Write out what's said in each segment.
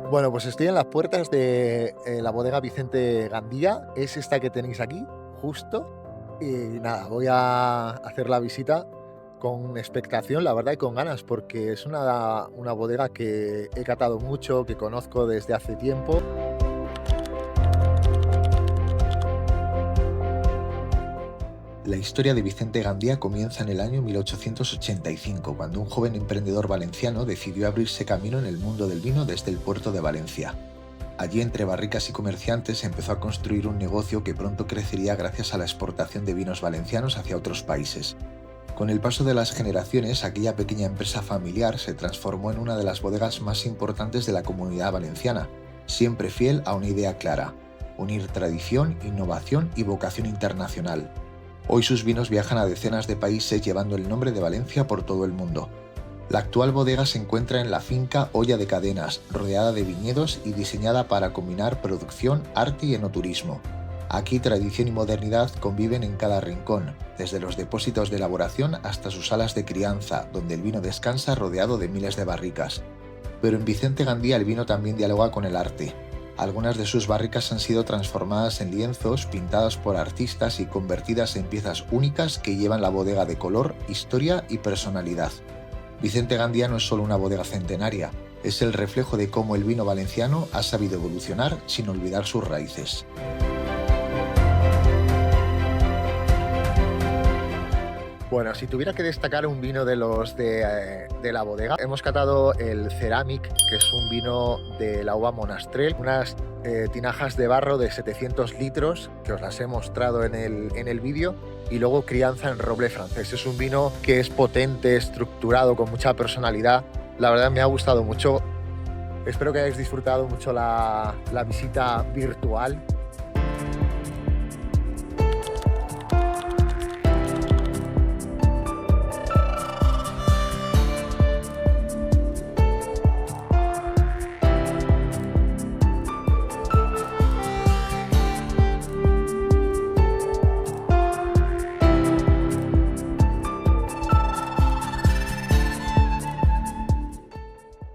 Bueno, pues estoy en las puertas de la bodega Vicente Gandía, es esta que tenéis aquí, justo. Y nada, voy a hacer la visita con expectación, la verdad, y con ganas, porque es una bodega que he catado mucho, que conozco desde hace tiempo. La historia de Vicente Gandía comienza en el año 1885, cuando un joven emprendedor valenciano decidió abrirse camino en el mundo del vino desde el puerto de Valencia. Allí, entre barricas y comerciantes, empezó a construir un negocio que pronto crecería gracias a la exportación de vinos valencianos hacia otros países. Con el paso de las generaciones, aquella pequeña empresa familiar se transformó en una de las bodegas más importantes de la Comunidad Valenciana, siempre fiel a una idea clara: unir tradición, innovación y vocación internacional. Hoy sus vinos viajan a decenas de países llevando el nombre de Valencia por todo el mundo. La actual bodega se encuentra en la finca Olla de Cadenas, rodeada de viñedos y diseñada para combinar producción, arte y enoturismo. Aquí tradición y modernidad conviven en cada rincón, desde los depósitos de elaboración hasta sus salas de crianza, donde el vino descansa rodeado de miles de barricas. Pero en Vicente Gandía el vino también dialoga con el arte. Algunas de sus barricas han sido transformadas en lienzos, pintadas por artistas y convertidas en piezas únicas que llevan la bodega de color, historia y personalidad. Vicente Gandía no es solo una bodega centenaria, es el reflejo de cómo el vino valenciano ha sabido evolucionar sin olvidar sus raíces. Bueno, si tuviera que destacar un vino de los de la bodega, hemos catado el Ceramic, que es un vino de la uva Monastrell, unas tinajas de barro de 700 litros, que os las he mostrado en el vídeo, y luego crianza en roble francés. Es un vino que es potente, estructurado, con mucha personalidad. La verdad me ha gustado mucho. Espero que hayáis disfrutado mucho la visita virtual.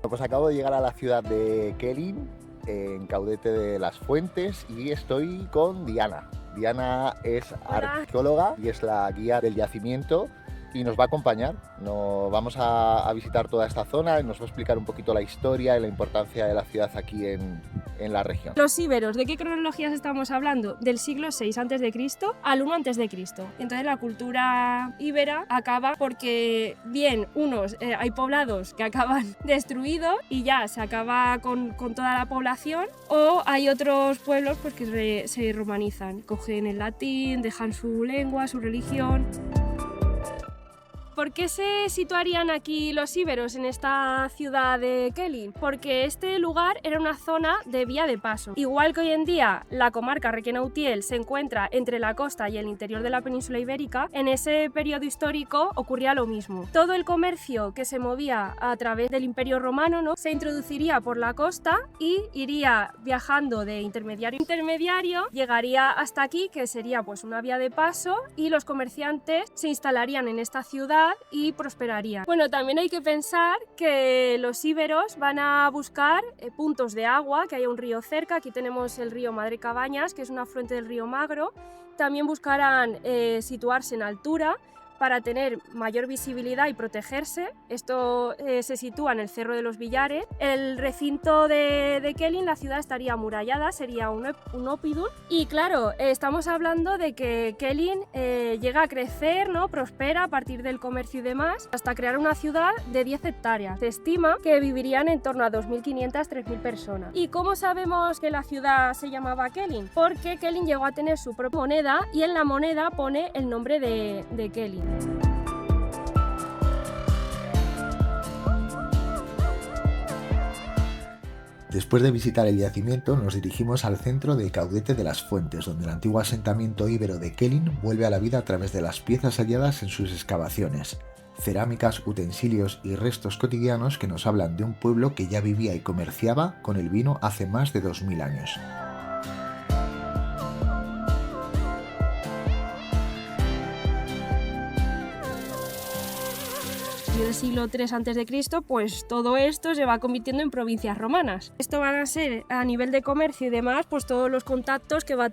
Pues acabo de llegar a la ciudad de Kelin, en Caudete de las Fuentes, y estoy con Diana. Diana es arqueóloga y es la guía del yacimiento y nos va a acompañar. Vamos a visitar toda esta zona y nos va a explicar un poquito la historia y la importancia de la ciudad aquí en la región. Los íberos, ¿de qué cronologías estamos hablando? Del siglo VI a.C. al 1 a.C. Entonces la cultura íbera acaba porque bien, hay poblados que acaban destruidos y ya se acaba con toda la población, o hay otros pueblos pues, que se romanizan, cogen el latín, dejan su lengua, su religión. ¿Por qué se situarían aquí los íberos en esta ciudad de Kelin? Porque este lugar era una zona de vía de paso. Igual que hoy en día la comarca Requena-Utiel se encuentra entre la costa y el interior de la península ibérica, en ese periodo histórico ocurría lo mismo. Todo el comercio que se movía a través del Imperio Romano, ¿no?, se introduciría por la costa y iría viajando de intermediario a intermediario, llegaría hasta aquí, que sería pues una vía de paso, y los comerciantes se instalarían en esta ciudad y prosperaría. Bueno, también hay que pensar que los íberos van a buscar puntos de agua, que haya un río cerca. Aquí tenemos el río Madre Cabañas, que es un afluente del río Magro. También buscarán situarse en altura para tener mayor visibilidad y protegerse. Esto se sitúa en el Cerro de los Villares. El recinto de Kelin, la ciudad, estaría amurallada, sería un oppidum. Y claro, estamos hablando de que Kelin llega a crecer, ¿no?, prospera a partir del comercio y demás, hasta crear una ciudad de 10 hectáreas. Se estima que vivirían en torno a 2.500-3.000 personas. ¿Y cómo sabemos que la ciudad se llamaba Kelin? Porque Kelin llegó a tener su propia moneda y en la moneda pone el nombre de Kelin. Después de visitar el yacimiento, nos dirigimos al centro de Caudete de las Fuentes, donde el antiguo asentamiento íbero de Kelin vuelve a la vida a través de las piezas halladas en sus excavaciones. Cerámicas, utensilios y restos cotidianos que nos hablan de un pueblo que ya vivía y comerciaba con el vino hace más de 2000 años. Yo del siglo III a.C., pues todo esto se va convirtiendo en provincias romanas. Esto van a ser, a nivel de comercio y demás, pues todos los contactos que van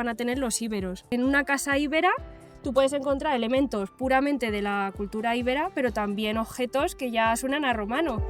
a tener los íberos. En una casa íbera tú puedes encontrar elementos puramente de la cultura íbera, pero también objetos que ya suenan a romano.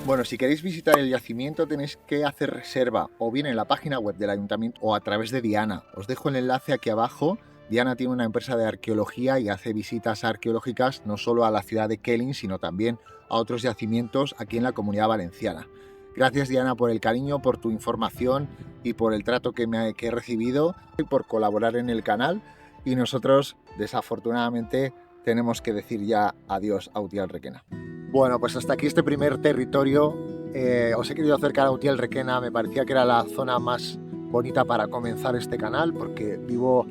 Bueno, si queréis visitar el yacimiento tenéis que hacer reserva o bien en la página web del ayuntamiento o a través de Diana. Os dejo el enlace aquí abajo. Diana tiene una empresa de arqueología y hace visitas arqueológicas no solo a la ciudad de Kelling, sino también a otros yacimientos aquí en la Comunidad Valenciana. Gracias, Diana, por el cariño, por tu información y por el trato que he recibido y por colaborar en el canal. Y nosotros, desafortunadamente, tenemos que decir ya adiós a Utiel Requena. Bueno, pues hasta aquí este primer territorio. Os he querido acercar a Utiel Requena, me parecía que era la zona más bonita para comenzar este canal, porque vivo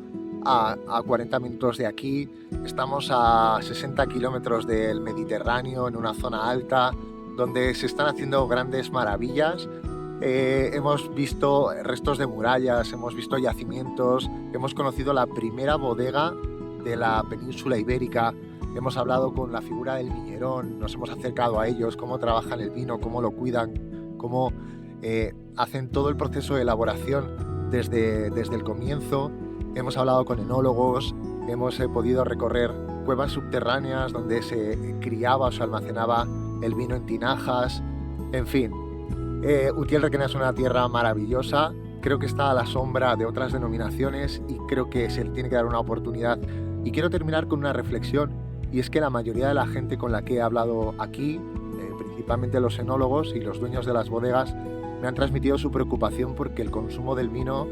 a 40 minutos de aquí, estamos a 60 kilómetros del Mediterráneo, en una zona alta, donde se están haciendo grandes maravillas. Hemos visto restos de murallas, hemos visto yacimientos, hemos conocido la primera bodega de la península ibérica. Hemos hablado con la figura del viñerón, nos hemos acercado a ellos, cómo trabajan el vino, cómo lo cuidan, cómo hacen todo el proceso de elaboración desde el comienzo. Hemos hablado con enólogos, hemos podido recorrer cuevas subterráneas donde se criaba o se almacenaba el vino en tinajas. En fin, Utiel Requena es una tierra maravillosa, creo que está a la sombra de otras denominaciones y creo que se le tiene que dar una oportunidad. Y quiero terminar con una reflexión, y es que la mayoría de la gente con la que he hablado aquí, principalmente los enólogos y los dueños de las bodegas, me han transmitido su preocupación porque el consumo del vino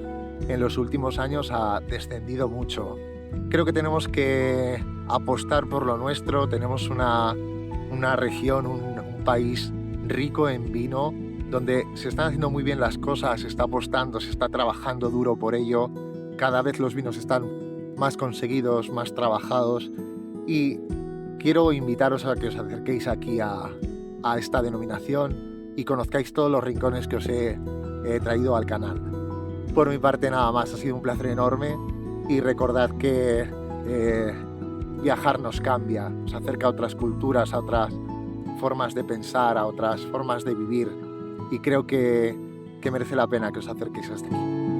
en los últimos años ha descendido mucho. Creo que tenemos que apostar por lo nuestro, tenemos una región, un país rico en vino, donde se están haciendo muy bien las cosas, se está apostando, se está trabajando duro por ello, cada vez los vinos están más conseguidos, más trabajados, y quiero invitaros a que os acerquéis aquí a esta denominación y conozcáis todos los rincones que os he traído al canal. Por mi parte nada más, ha sido un placer enorme y recordad que viajar nos cambia, nos acerca a otras culturas, a otras formas de pensar, a otras formas de vivir, y creo que merece la pena que os acerquéis hasta aquí.